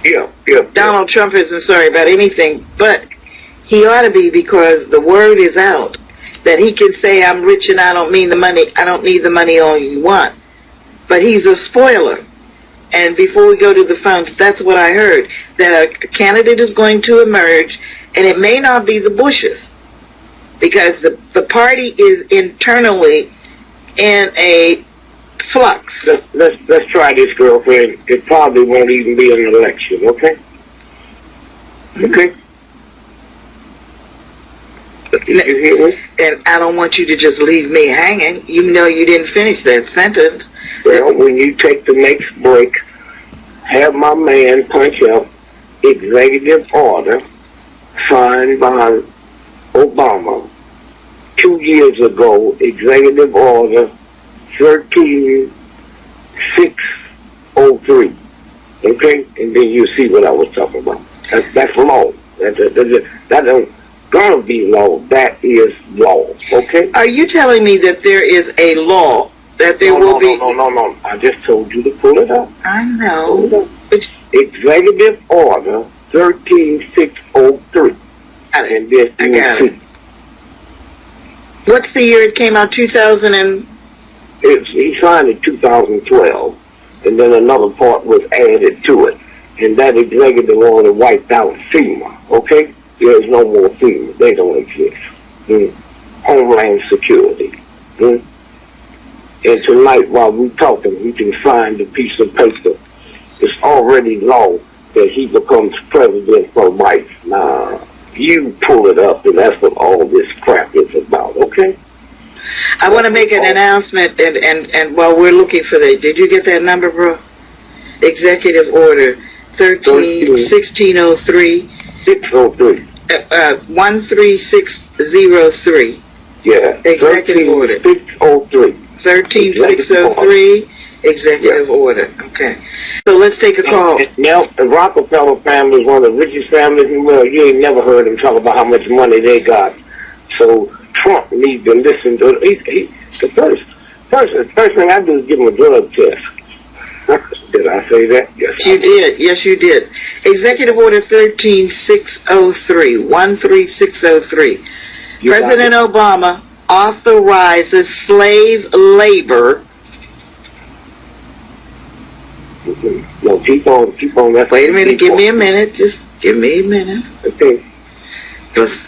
Yeah, yeah. Donald Trump isn't sorry about anything, but he ought to be, because the word is out that he can say, I'm rich and I don't need the money all you want. But he's a spoiler. And before we go to the phones, that's what I heard, that a candidate is going to emerge, and it may not be the Bushes, because the party is internally in a flux. Let's try this, girlfriend. It probably won't even be an election, okay? Okay? Did you hear me? And I don't want you to just leave me hanging. You know you didn't finish that sentence. Well, when you take the next break, have my man punch up executive order signed by Obama 2 years ago, executive order 13603. Okay? And then you see what I was talking about. That's law. That don't gonna be law. That is law. Okay? Are you telling me that there is a law that there will be? No. I just told you to pull it up. I know. Executive order 13603. And this I got it. What's the year it came out? 2000 and... He signed it 2012, and then another part was added to it. And that executive order wiped out FEMA, okay? There's no more FEMA. They don't exist. Homeland Security. And tonight, while we're talking, we can sign the piece of paper. It's already law that he becomes president for life. Now, you pull it up, and that's what all this crap is about, okay? I want to make an announcement, and while we're looking for that, did you get that number, bro? Executive Order 1603. 603. 13603. Yeah. Executive Order. 603. 13603. Executive Order. Okay. So let's take a call. Now, the Rockefeller family is one of the richest families in the world. You ain't never heard them talk about how much money they got. So Trump needs to listen to the first thing I do is give him a drug test. Did I say that? Yes, you did. Yes, you did. Executive Order 13603. 13603. President Obama authorizes slave labor. No, keep on. Wait a minute. Give me a minute. Just give me a minute. Okay. Because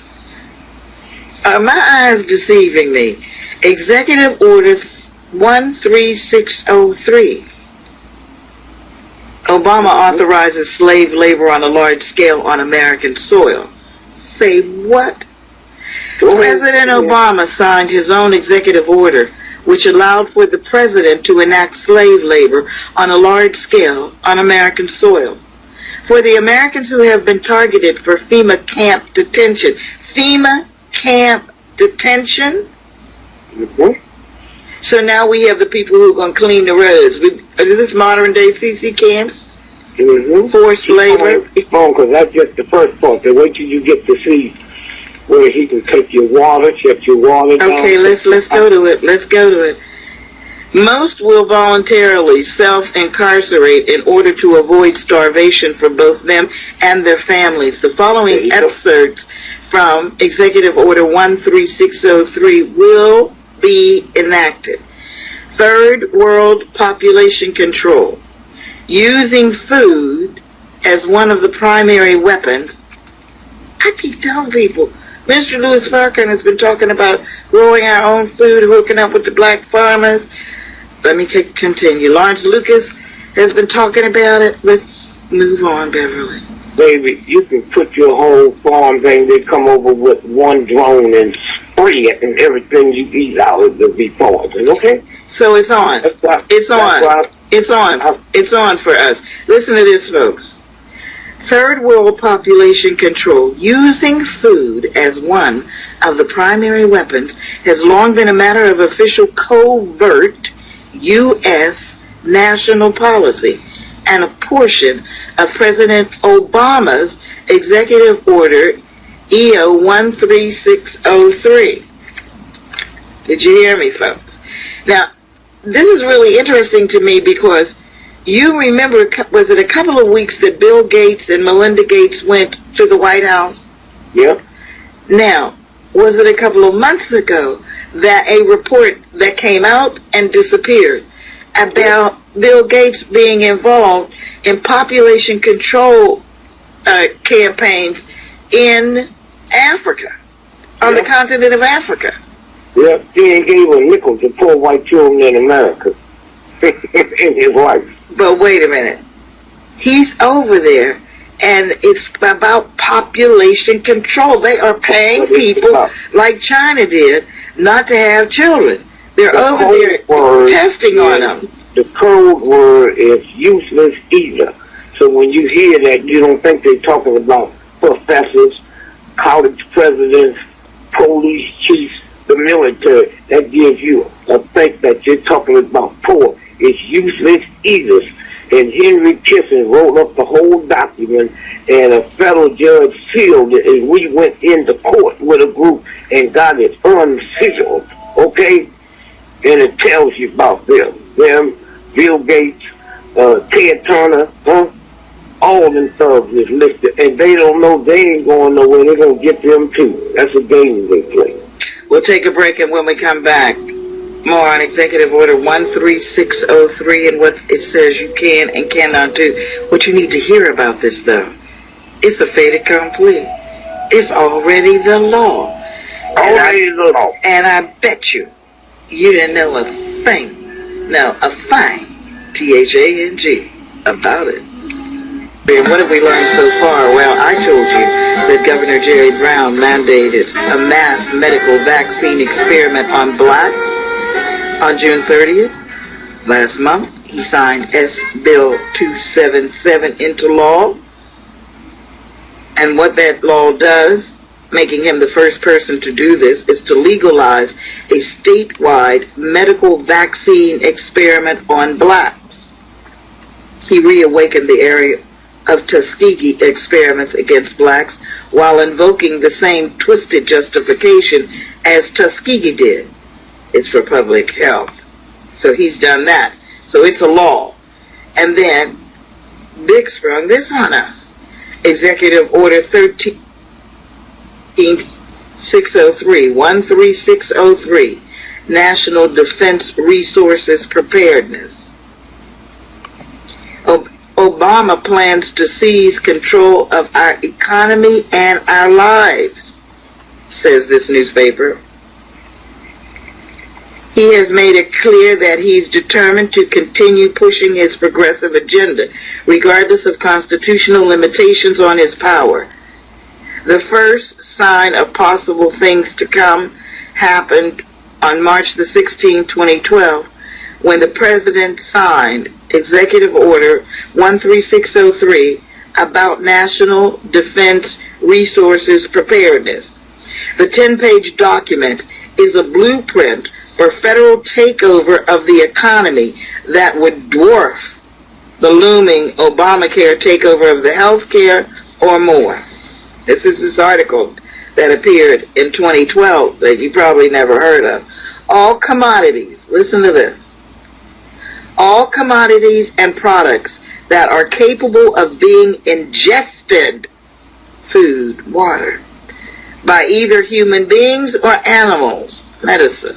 my eyes deceiving me. Executive Order 13603. Obama authorizes slave labor on a large scale on American soil. Say what? President Obama signed his own executive order, which allowed for the president to enact slave labor on a large scale on American soil. For the Americans who have been targeted for FEMA camp detention. FEMA camp detention? So now we have the people who are going to clean the roads. Is this modern day CC camps? Forced labor? Keep on, because that's just the first part. So wait till you get to see where he can take your water, check your water down. Okay, let's go to it. Let's go to it. Most will voluntarily self-incarcerate in order to avoid starvation for both them and their families. The following excerpts from Executive Order 13603 will be enacted. Third World Population Control. Using food as one of the primary weapons. I keep telling people, Mr. Louis Farrakhan has been talking about growing our own food, hooking up with the black farmers. Let me continue. Lawrence Lucas has been talking about it. Let's move on, Beverly. Baby, you can put your whole farm thing, they come over with one drone and spray it, and everything you eat out will be poison, okay? So it's on. It's on for us. Listen to this, folks. Third World Population Control, using food as one of the primary weapons, has long been a matter of official covert U.S. national policy and a portion of President Obama's Executive Order EO 13603. Did you hear me, folks? Now, this is really interesting to me because You remember, was it a couple of weeks that Bill Gates and Melinda Gates went to the White House? Yep. Now, was it a couple of months ago that a report that came out and disappeared about Bill Gates being involved in population control campaigns in Africa, on the continent of Africa? Yep. He ain't gave a nickel to poor white children in America in his life. But wait a minute. He's over there, and it's about population control. They are paying people like China did not to have children. They're over there testing on them. The code word is useless either. So when you hear that, you don't think they're talking about professors, college presidents, police chiefs, the military. That gives you a think that you're talking about poor. It's useless either. And Henry Kissinger wrote up the whole document, and a federal judge sealed it, and we went into court with a group and got it unsealed, okay? And it tells you about them, Bill Gates, Ted Turner, all them thugs is listed, and they don't know they ain't going nowhere. They're going to get them too. That's a game they play. We'll take a break, and when we come back, more on Executive Order 13603 and what it says you can and cannot do. What you need to hear about this, though, it's a fait accompli. It's already the law. Already the law. And I bet you didn't know a thing. No, a thing, T-H-A-N-G, about it. And what have we learned so far? Well, I told you that Governor Jerry Brown mandated a mass medical vaccine experiment on blacks on June 30th. Last month, he signed S. Bill 277 into law. And what that law does, making him the first person to do this, is to legalize a statewide medical vaccine experiment on blacks. He reawakened the area of Tuskegee experiments against blacks while invoking the same twisted justification as Tuskegee did. It's for public health. So he's done that. So it's a law. And then Dick sprung this on us. Executive Order 13603, National Defense Resources Preparedness. Obama plans to seize control of our economy and our lives, says this newspaper. He has made it clear that he's determined to continue pushing his progressive agenda, regardless of constitutional limitations on his power. The first sign of possible things to come happened on March the 16th, 2012, when the president signed Executive Order 13603 about National Defense Resources Preparedness. The 10-page document is a blueprint for federal takeover of the economy that would dwarf the looming Obamacare takeover of the health care or more. This is this article that appeared in 2012 that you probably never heard of. All commodities, listen to this, all commodities and products that are capable of being ingested, food, water, by either human beings or animals, medicine.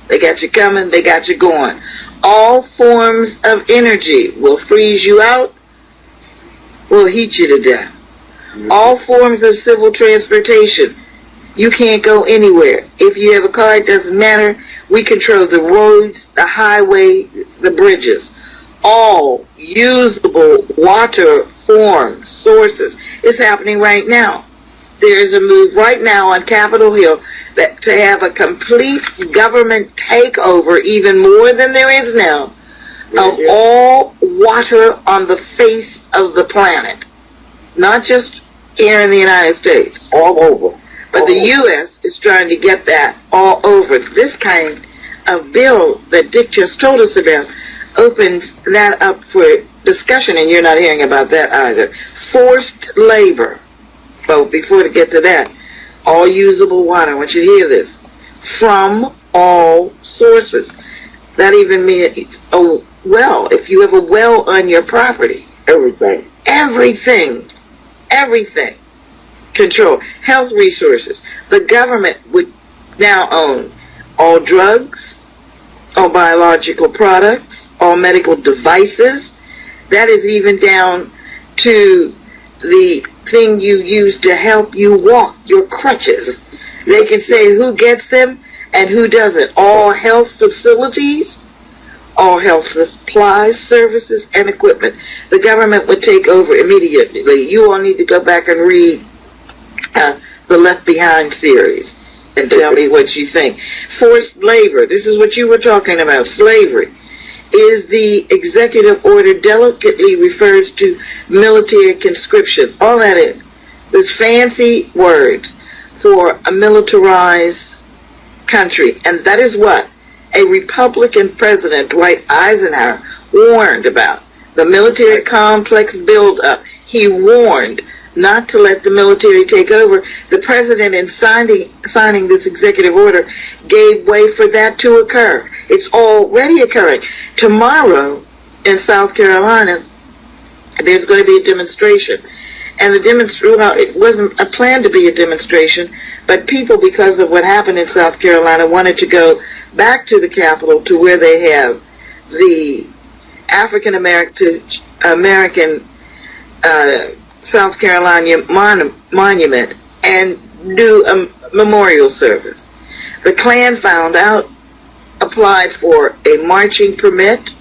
They got you coming, they got you going. All forms of energy will freeze you out, will heat you to death. All forms of civil transportation, you can't go anywhere. If you have a car, it doesn't matter. We control the roads, the highways, the bridges. All usable water forms, sources. It's happening right now. There is a move right now on Capitol Hill that to have a complete government takeover, even more than there is now, of all water on the face of the planet. Not just here in the United States. All over. But the U.S. is trying to get that all over. This kind of bill that Dick just told us about opens that up for discussion, and you're not hearing about that either. Forced labor. But before to get to that, all usable water, I want you to hear this, from all sources. That even means well, if you have a well on your property. Everything. Everything. Everything. Control. Health resources. The government would now own all drugs, all biological products, all medical devices. That is even down to the thing you use to help you walk, your crutches. They can say who gets them and who doesn't. All health facilities, all health supplies, services, and equipment. The government would take over immediately. You all need to go back and read the Left Behind series and tell me what you think. Forced labor, this is what you were talking about, slavery, is the executive order delicately refers to military conscription. All that is. There's fancy words for a militarized country. And that is what a Republican president, Dwight Eisenhower, warned about. The military complex buildup. He warned not to let the military take over. The president, in signing this executive order, gave way for that to occur. It's already occurring. Tomorrow in South Carolina, there's going to be a demonstration. And it wasn't a plan to be a demonstration, but people, because of what happened in South Carolina, wanted to go back to the Capitol, to where they have the African American South Carolina monument, and do a memorial service. The Klan found out, applied for a marching permit,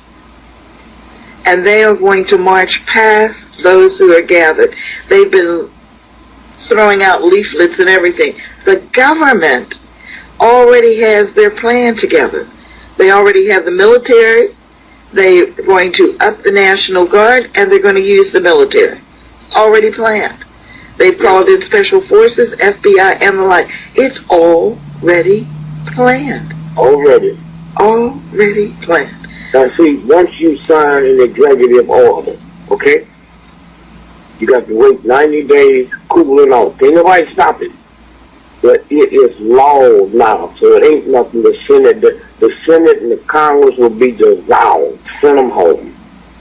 and they are going to march past those who are gathered. They've been throwing out leaflets and everything. The government already has their plan together. They already have the military. They're going to up the National Guard, and they're going to use the military. It's already planned. They've called in special forces, FBI, and the like. It's already planned. Already planned. Now see, once you sign an executive order, okay, you got to wait 90 days, cooling off. Can't nobody stop it. But it is law now, so it ain't nothing. The Senate and the Congress will be dissolved. Send them home.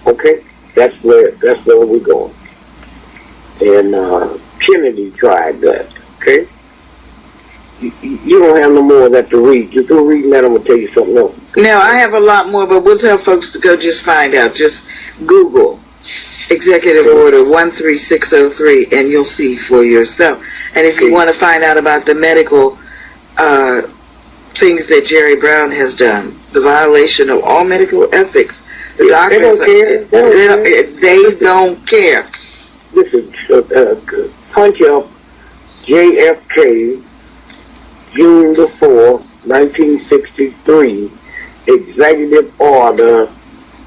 Okay? That's where we're going. And Kennedy tried that. Okay? You don't have no more of that to read. Just go read that. I'm going to tell you something else. Now, I have a lot more, but we'll tell folks to go just find out. Just Google Executive Order 13603, and you'll see for yourself. And if you want to find out about the medical things that Jerry Brown has done, the violation of all medical ethics, the doctors, they don't care. Listen, punch up JFK, June the 4th, 1963, Executive Order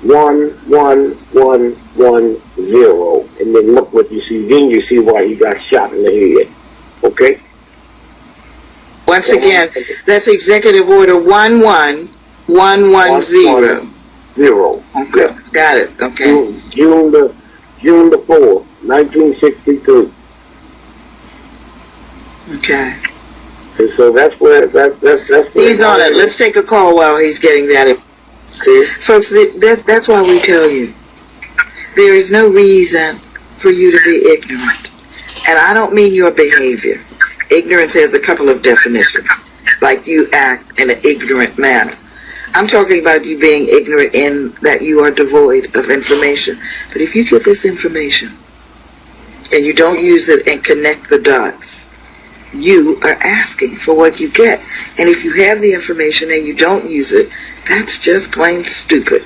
11110, and then look what you see. Then you see why he got shot in the head. Okay? Once again, that's Executive Order 11110. Okay. Got it. Okay. June the 4th, 1963. Okay. And so that's where He's on it. Let's take a call while he's getting that. Okay. Folks, that's why we tell you there is no reason for you to be ignorant. And I don't mean your behavior. Ignorance has a couple of definitions, like you act in an ignorant manner. I'm talking about you being ignorant in that you are devoid of information. But if you get this information and you don't use it and connect the dots, you are asking for what you get. And if you have the information and you don't use it, that's just plain stupid.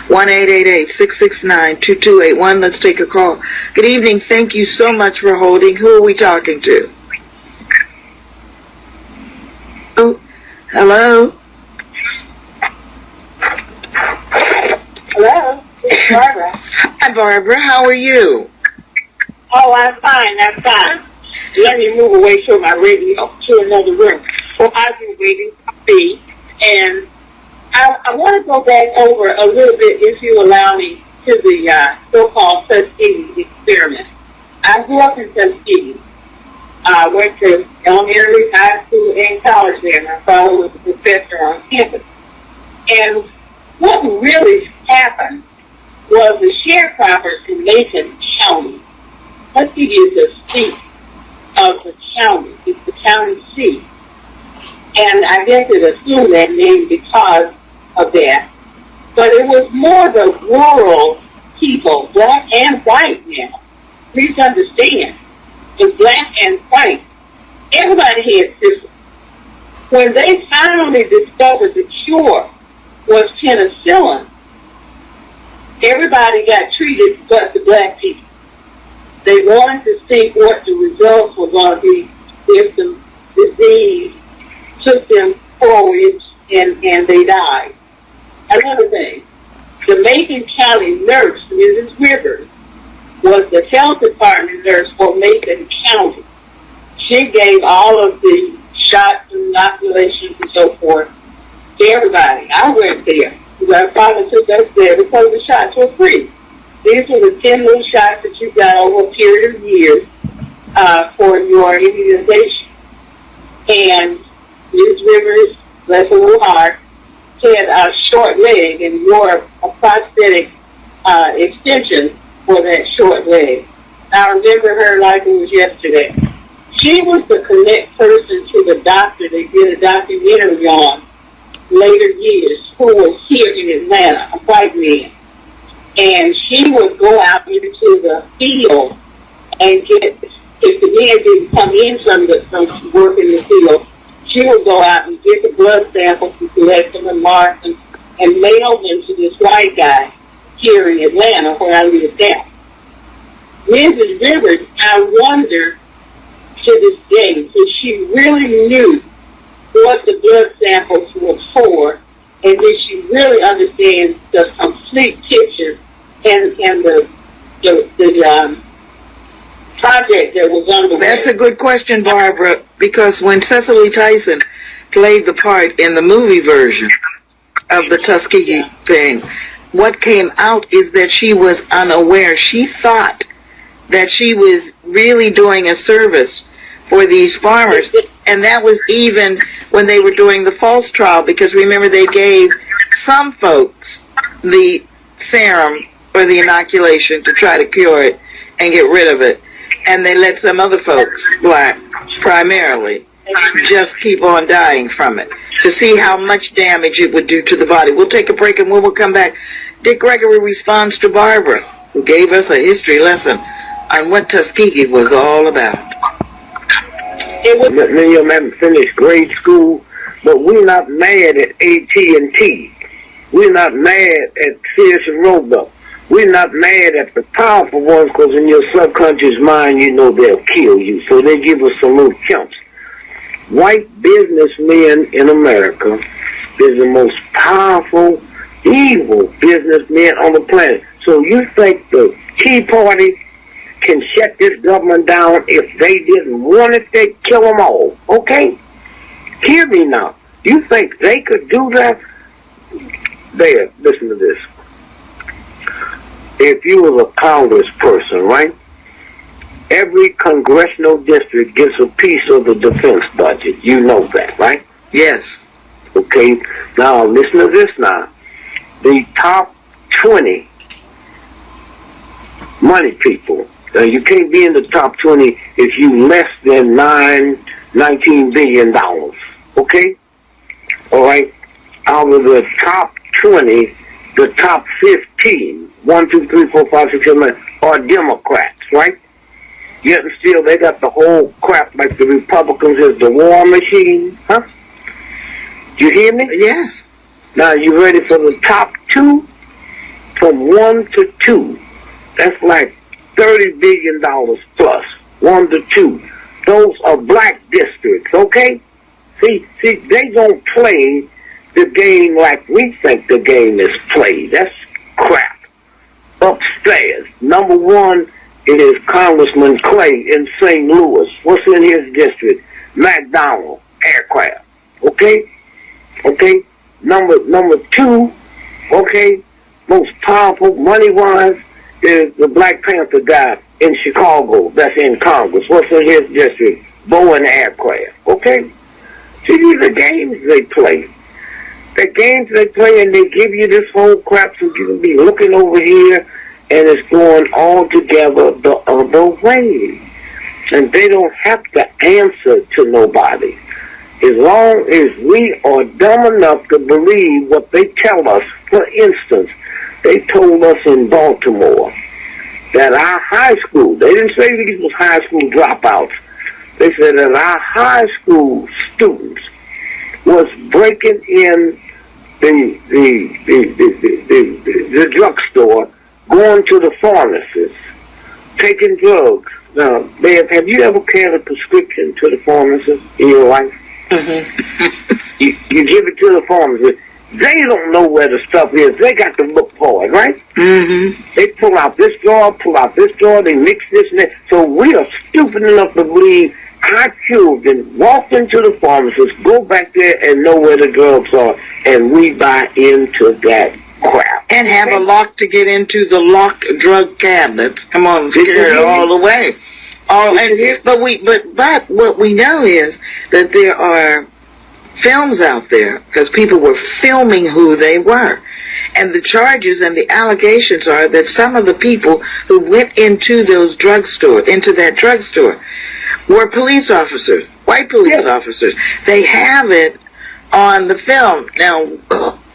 1-888-669-2281. Let's take a call. Good evening. Thank you so much for holding. Who are we talking to? Oh, hello? Hello, this is Barbara. Hi, Barbara. How are you? Oh, I'm fine. Let me move away from my radio to another room. Well, I've been waiting to see, and I want to go back over a little bit, if you allow me, to the so-called Tuskegee experiment. I grew up in Tuskegee. I went to elementary, high school, and college there. My father was a professor on campus. And what really happened was the sharecroppers in Macon County. Let's give you the seat of the county. It's the county seat. And I guess it assumed that name because of that. But it was more the rural people, black and white now. Please understand, the black and white, everybody had syphilis. When they finally discovered the cure was penicillin, everybody got treated but the black people. They wanted to see what the results were going to be if the disease took them forward and they died. Another thing, the Macon County nurse, Mrs. Rivers, was the health department nurse for Macon County. She gave all of the shots and inoculations and so forth to everybody. I went there. My father took us there because the shots were free. These were the 10 little shots that you got over a period of years for your immunization. And Ms. Rivers, bless her little heart, had a short leg and wore a prosthetic extension for that short leg. I remember her like it was yesterday. She was the connect person to the doctor they did a documentary on later years, who was here in Atlanta, a white man. And she would go out into the field and get, if the men didn't come in from work in the field, she would go out and get the blood samples and collect them and mark them and mail them to this white guy here in Atlanta where I lived now. Mrs. Rivers, I wonder to this day if she really knew what the blood samples were for, and did she really understand the complete picture and the project that was underway? That's a good question, Barbara, because when Cicely Tyson played the part in the movie version of the Tuskegee thing, what came out is that she was unaware. She thought that she was really doing a service for these farmers. And that was even when they were doing the false trial, because remember they gave some folks the serum or the inoculation to try to cure it and get rid of it. And they let some other folks, black primarily, just keep on dying from it to see how much damage it would do to the body. We'll take a break and when we'll come back, D.Gregory responds to Barbara, who gave us a history lesson on what Tuskegee was all about. Many of them haven't finished grade school, but we're not mad at AT&T. We're not mad at Sears and Roebuck. We're not mad at the powerful ones, because in your subconscious mind, you know they'll kill you. So they give us some little chumps. White businessmen in America is the most powerful, evil businessmen on the planet. So you think the Tea Party can shut this government down? If they didn't want it, they'd kill them all. Okay? Hear me now. You think they could do that? There, listen to this. If you was a congressperson, right? Every congressional district gets a piece of the defense budget. You know that, right? Yes. Okay. Now, listen to this now. The top 20 money people. You can't be in the top 20 if you less than $19 billion. Okay? All right? Out of the top 20, the top 15, 1, 2, 3, 4, 5, 6, 7, 8, are Democrats, right? Yet and still, they got the whole crap like the Republicans is the war machine, huh? You hear me? Yes. Now, you ready for the top 2? From 1 to 2. That's like $30 billion plus, 1 to 2. Those are black districts, okay? See, they don't play the game like we think the game is played. That's crap. Upstairs, number 1 is Congressman Clay in St. Louis. What's in his district? McDonnell Aircraft, okay? Okay? Number 2, okay, most powerful money-wise, is the Black Panther guy in Chicago that's in Congress. What's in his district? Boeing Aircraft. Okay? See, these are games they play. The games they play, and they give you this whole crap, so you can be looking over here, and it's going all together the other way. And they don't have to answer to nobody. As long as we are dumb enough to believe what they tell us. For instance, they told us in Baltimore that our high school, they didn't say these was high school dropouts. They said that our high school students was breaking in the drugstore, going to the pharmacist, taking drugs. Now, Bev, have you ever carried a prescription to the pharmacist in your life? Mm-hmm. You give it to the pharmacist. They don't know where the stuff is. They got to look for it, right? Mm-hmm. They pull out this drawer, they mix this and that. So we are stupid enough to believe our children walk into the pharmacist, go back there and know where the drugs are, and we buy into that crap. And have a lock to get into the locked drug cabinets. Come on, carry it all the way. But what we know is that there are films out there, because people were filming who they were. And the charges and the allegations are that some of the people who went into that drugstore, were police officers, white police officers. They have it on the film. Now,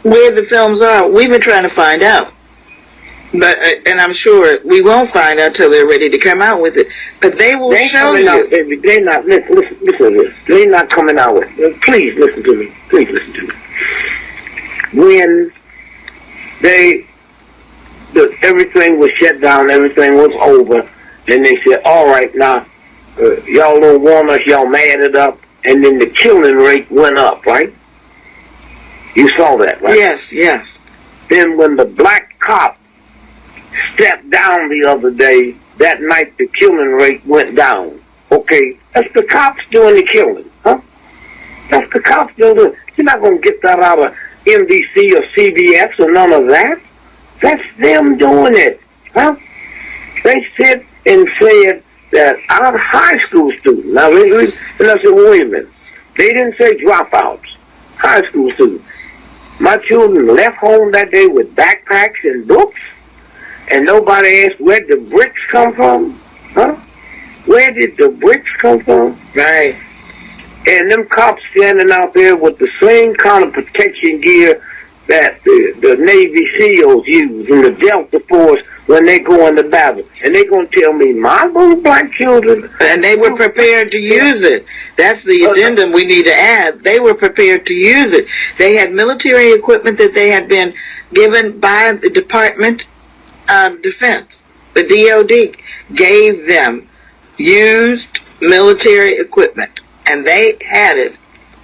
where the films are, we've been trying to find out. But and I'm sure we won't find out till they're ready to come out with it. But they will show you. They're not, listen to this. They're not coming out with it. Please listen to me. Please listen to me. When everything was shut down, everything was over, and they said, all right, now, y'all don't want us, y'all mad it up, and then the killing rate went up, right? You saw that, right? Yes. Then when the black cop stepped down the other day, that night the killing rate went down. Okay, that's the cops doing the killing, huh? That's the cops doing it. You're not going to get that out of NBC or CBS or none of that. That's them doing it, huh? They sit and said that our high school students, now and I said, wait a minute, they didn't say dropouts, high school students. My children left home that day with backpacks and books, and nobody asked where the bricks come from, huh? Where did the bricks come from? Right. And them cops standing out there with the same kind of protection gear that the Navy SEALs use and the Delta Force when they go into battle. And they going to tell me, my little black children... And they were prepared to use it. That's the addendum we need to add. They were prepared to use it. They had military equipment that they had been given by the Department of Defense. The DOD gave them used military equipment. And they had it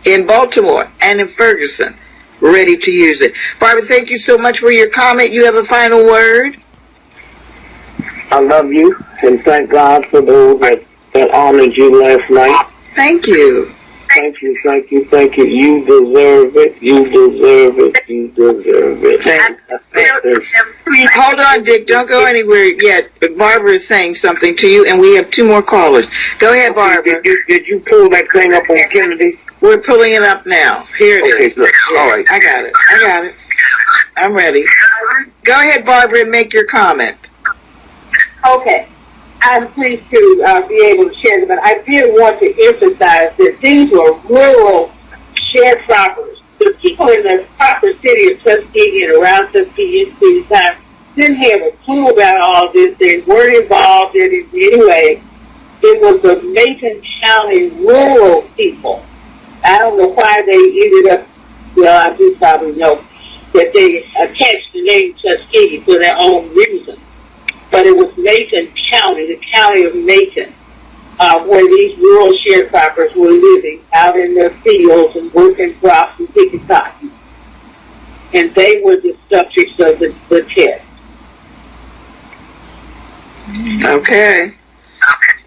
in Baltimore and in Ferguson, ready to use it. Barbara, thank you so much for your comment. You have a final word? I love you, and thank God for those that honored you last night. Thank you. Thank you. You deserve it. You deserve it. Hold on, Dick. Don't go anywhere yet. But Barbara is saying something to you, and we have 2 more callers. Go ahead, Barbara. Did you pull that thing up on Kennedy? We're pulling it up now. Here it is. Okay, good. All right. I got it. I'm ready. Go ahead, Barbara, and make your comment. Okay. I'm pleased to be able to share them, but I did want to emphasize that these were rural sharecroppers. The people in the proper city of Tuskegee and around Tuskegee at the time didn't have a clue about all this. They weren't involved in it anyway. It was the Macon County rural people. I don't know why they ended up, well, I do probably know, that they attached the name Tuskegee for their own reason. But it was Macon County, the county of Macon, where these rural sharecroppers were living out in their fields and working crops and picking cotton. And they were the subjects of the test. Okay.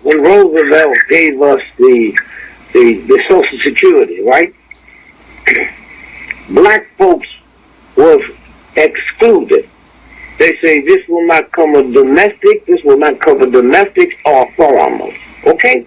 When Roosevelt gave us the Social Security, right? Black folks was excluded. They say this will not cover domestics or farmers, okay?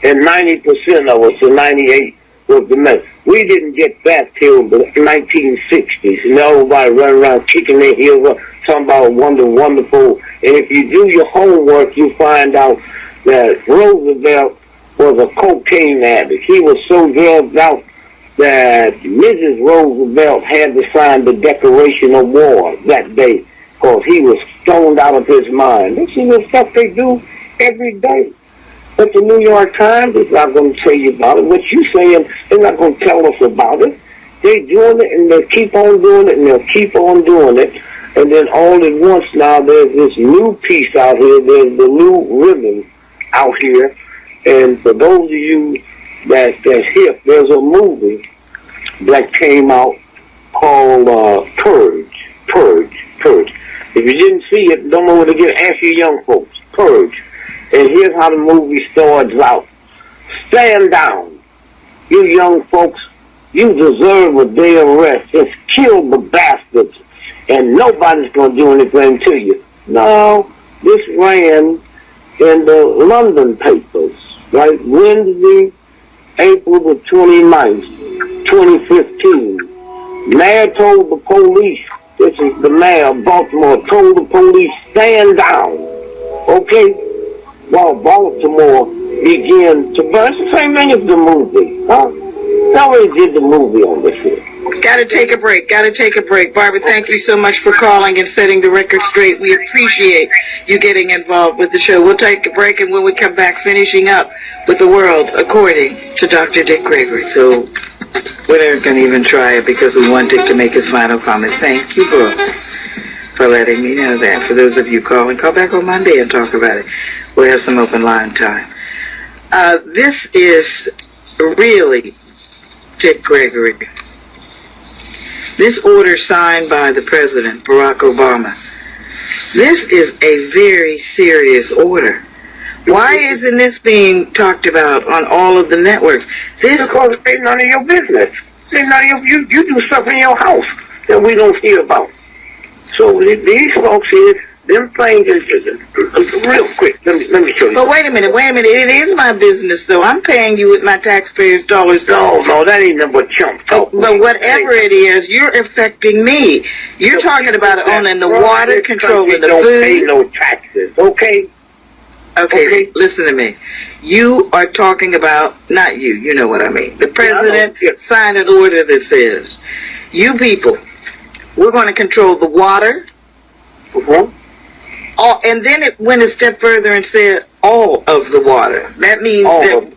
And 90% of us, or 98, was the mess. We didn't get that till the 1960s, and everybody running around kicking their heels up, talking about wonderful. And if you do your homework, you find out that Roosevelt was a cocaine addict. He was so drugged out that Mrs. Roosevelt had to sign the Declaration of War that day because he was stoned out of his mind. This is the stuff they do every day. But the New York Times is not going to tell you about it. What you saying, they're not going to tell us about it. They're doing it, and they'll keep on doing it, and they'll keep on doing it. And then all at once now, there's this new piece out here. There's the new rhythm out here. And for those of you that's hip, there's a movie that came out called Purge. If you didn't see it, don't know what to get. Ask your young folks. Purge. And here's how the movie starts out. Stand down. You young folks, you deserve a day of rest. Just kill the bastards, and nobody's going to do anything to you. No, this ran in the London papers, right? Wednesday, April the 29th, 2015. Mayor told the police, this is the mayor of Baltimore, told the police, stand down. Okay? While Baltimore began to burn. It's the same thing as the movie. Huh? They already did the movie on this here. Gotta take a break. Barbara, thank you so much for calling and setting the record straight. We appreciate you getting involved with the show. We'll take a break, and when we come back, finishing up with the world according to Dr. Dick Gregory. So we're not going to even try it because we want Dick to make his final comment. Thank you, Brooke, for letting me know that. For those of you calling, call back on Monday and talk about it. We'll have some open line time. This is really Dick Gregory. This order signed by the President, Barack Obama, this is a very serious order. Why isn't this being talked about on all of the networks? Because it ain't none of your business. Ain't none of you do stuff in your house that we don't hear about. So these folks here, them things is real quick. Let me show you. But wait a minute. It is my business, though. I'm paying you with my taxpayers' dollars. No, that ain't nothing but chump talk. But whatever it is, you're affecting me. You're talking about owning the water, controlling the food. Don't pay no taxes, okay? Okay, listen to me. You are talking about, not you, you know what I mean. The president signed an order that says, you people, we're going to control the water. Mm-hmm. And then it went a step further and said all of the water. That means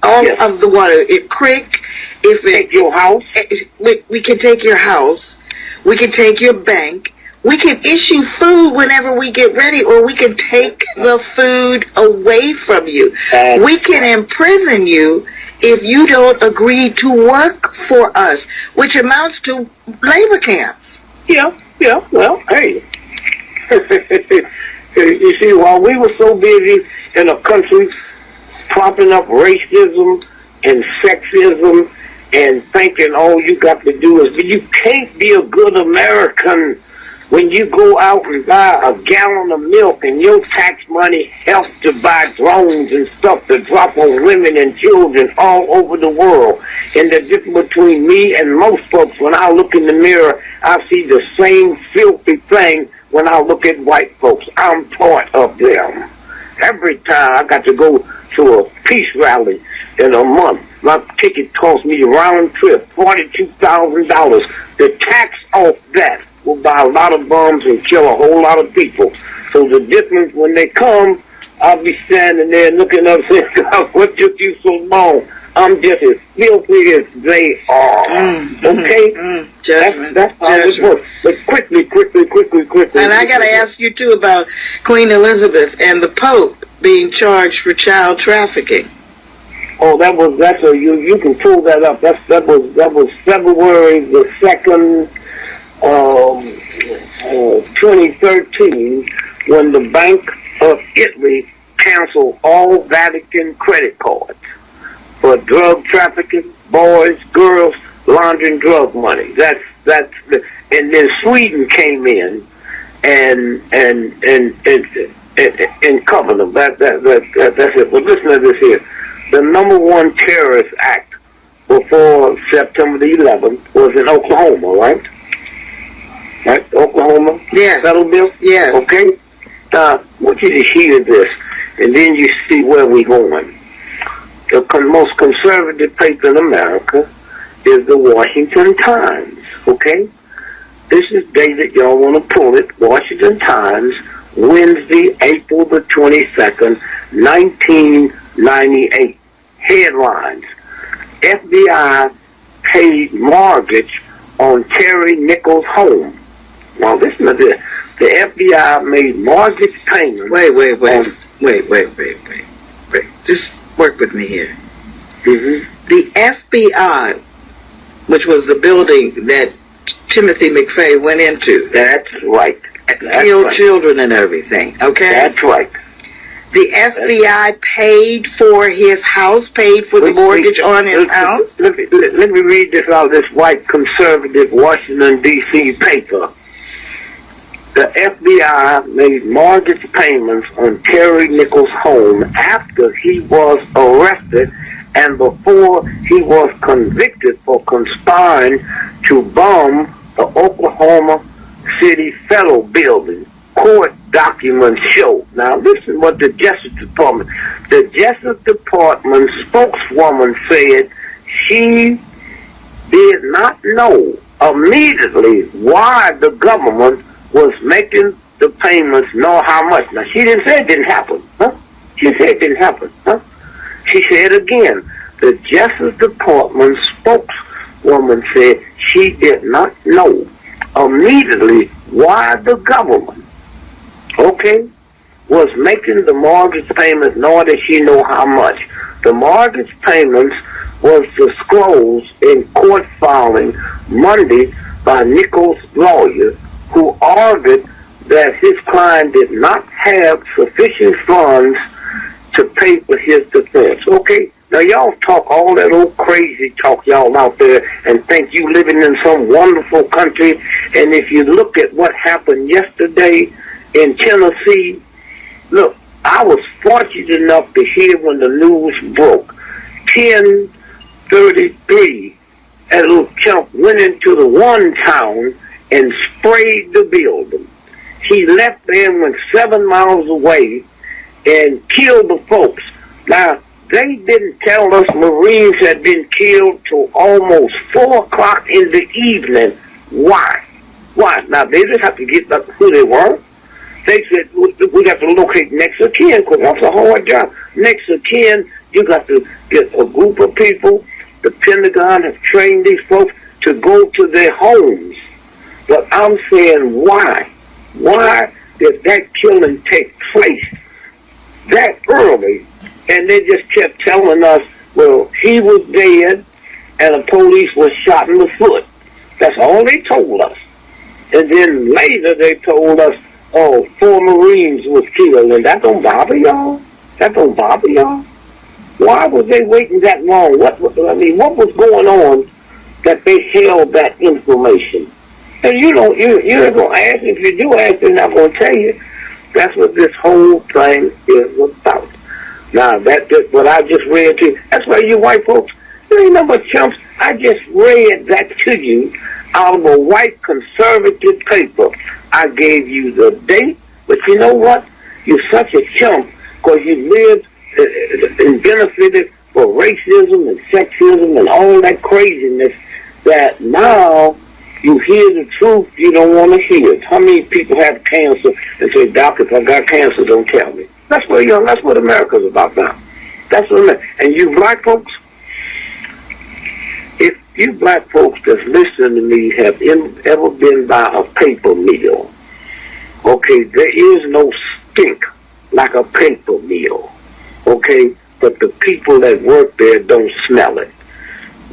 all of the water. Take your house. We can take your house. We can take your bank. We can issue food whenever we get ready, or we can take the food away from you. We can imprison you if you don't agree to work for us, which amounts to labor camps. Yeah, well, hey. You see, while we were so busy in a country propping up racism and sexism and thinking all you got to do is, you can't be a good American when you go out and buy a gallon of milk and your tax money helps to buy drones and stuff to drop on women and children all over the world. And the difference between me and most folks, when I look in the mirror, I see the same filthy thing. When I look at white folks, I'm part of them. Every time I got to go to a peace rally in a month, my ticket cost me round trip $42,000. The tax off that will buy a lot of bombs and kill a whole lot of people. So the difference when they come, I'll be standing there looking up saying, God, what took you so long? I'm just as filthy as they are. Okay? Judgment. That's how it works. But quickly. And I got to ask you, too, about Queen Elizabeth and the Pope being charged for child trafficking. Oh, you can pull that up. That was February the 2nd, 2013, when the Bank of Italy canceled all Vatican credit cards for drug trafficking, boys, girls, laundering drug money. And then Sweden came in and covered them. That's it. But listen to this here. The #1 terrorist act before September the 11th was in Oklahoma, right? Right, Oklahoma? Yeah. Federal bill? Yeah. Okay? Now, I want you to hear this, and then you see where we're going. The most conservative paper in America is the Washington Times, okay? This is dated, y'all want to pull it, Washington Times, Wednesday, April the 22nd, 1998. Headlines: FBI paid mortgage on Terry Nichols' home. Now listen to this. The FBI made mortgage payments. Wait. Just work with me here. Mm-hmm. The FBI, which was the building that Timothy McVeigh went into, That's right. killed children and everything, okay? That's right. The FBI paid for his house, paid for the mortgage on his house? Let me read this out of this white conservative Washington, D.C. paper. The FBI made mortgage payments on Terry Nichols' home after he was arrested and before he was convicted for conspiring to bomb the Oklahoma City Federal Building. Court documents show. Now listen what the Justice Department spokeswoman said she did not know immediately why the government was making the payments nor how much. Now she didn't say it didn't happen, huh? She said it didn't happen, huh? She said again, the Justice Department spokeswoman said she did not know immediately why the government, okay, was making the mortgage payments, nor did she know how much. The mortgage payments was disclosed in court filing Monday by Nichols' lawyer, who argued that his client did not have sufficient funds to pay for his defense. Okay, now y'all talk all that old crazy talk y'all out there and think you living in some wonderful country, and if you look at what happened yesterday in Tennessee, look, I was fortunate enough to hear when the news broke. 10:33, that little chump went into the one town and sprayed the building. He left there and went 7 miles away and killed the folks. Now, they didn't tell us Marines had been killed till almost 4 o'clock in the evening. Why? Why? Now, they just have to get back who they were. They said, we got to locate next of kin, because that's a hard job. Next of kin, you got to get a group of people. The Pentagon has trained these folks to go to their homes. But I'm saying, why? Why did that killing take place that early? And they just kept telling us, well, he was dead and the police was shot in the foot. That's all they told us. And then later they told us, oh, 4 Marines was killed. And that don't bother y'all? That don't bother y'all? Why was they waiting that long? What was going on that they held that information? And you're not going to ask. If you do ask, they're not going to tell you. That's what this whole thing is about. Now, what I just read to you, that's why you white folks, you ain't no but chumps. I just read that to you out of a white conservative paper. I gave you the date, but you know what? You're such a chump because you lived and benefited for racism and sexism and all that craziness that now you hear the truth, you don't want to hear it. How many people have cancer and say, doctor, if I got cancer, don't tell me. That's what America's about now. That's what and you black folks, if you black folks that's listening to me have ever been by a paper mill, okay, there is no stink like a paper mill, okay, but the people that work there don't smell it.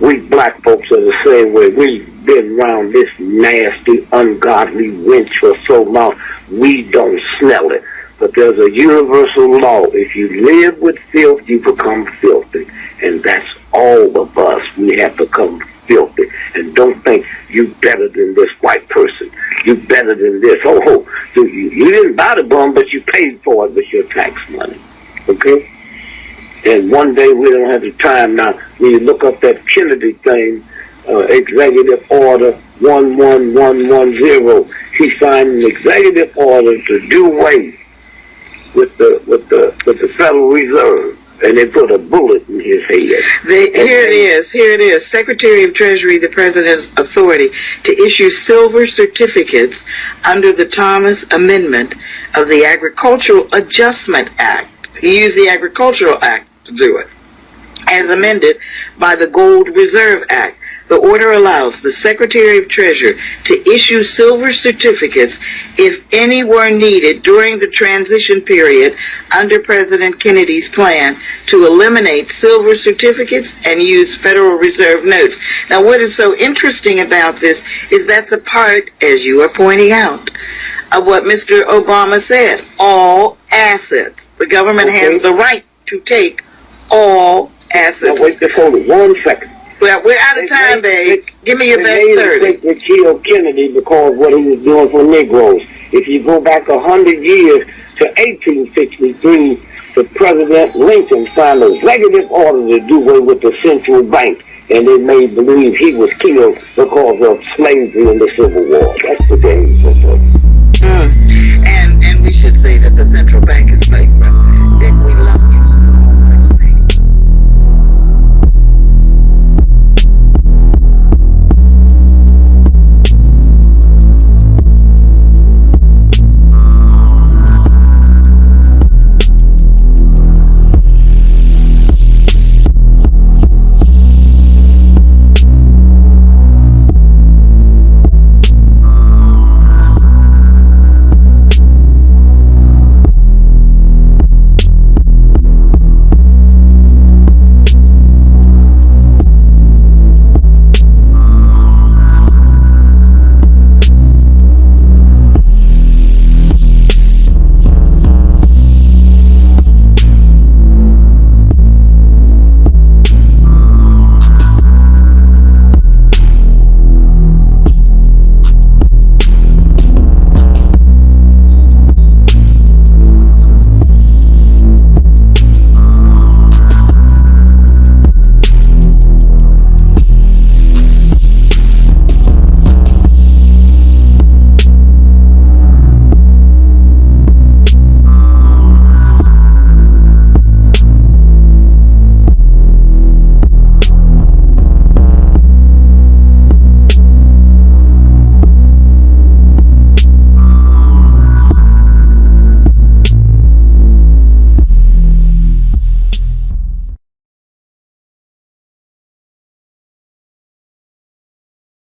We black folks are the same way. We've been around this nasty, ungodly wench for so long, we don't smell it. But there's a universal law. If you live with filth, you become filthy. And that's all of us. We have become filthy. And don't think you better than this white person. You better than this. Oh, you didn't buy the bum, but you paid for it with your tax money. Okay? And one day we don't have the time now. When you look up that Kennedy thing, Executive Order 11110, he signed an executive order to do away with the Federal Reserve, and they put a bullet in his head. Here it is. Secretary of Treasury, the President's authority to issue silver certificates under the Thomas Amendment of the Agricultural Adjustment Act. He used the Agricultural Act to do it, as amended by the Gold Reserve Act. The order allows the Secretary of Treasury to issue silver certificates if any were needed during the transition period under President Kennedy's plan to eliminate silver certificates and use Federal Reserve notes. Now, what is so interesting about this is that's a part, as you are pointing out, of what Mr. Obama said, all assets. The government has the right to take all assets. Now, wait just hold it 1 second. Well, we're out of time, babe. Give me your best 30. They killed Kennedy because what he was doing for Negroes. If you go back 100 years to 1863, the President Lincoln signed an executive order to do away with the central bank, and they made believe he was killed because of slavery in the Civil War. That's the game. And we should say that the central bank is fake.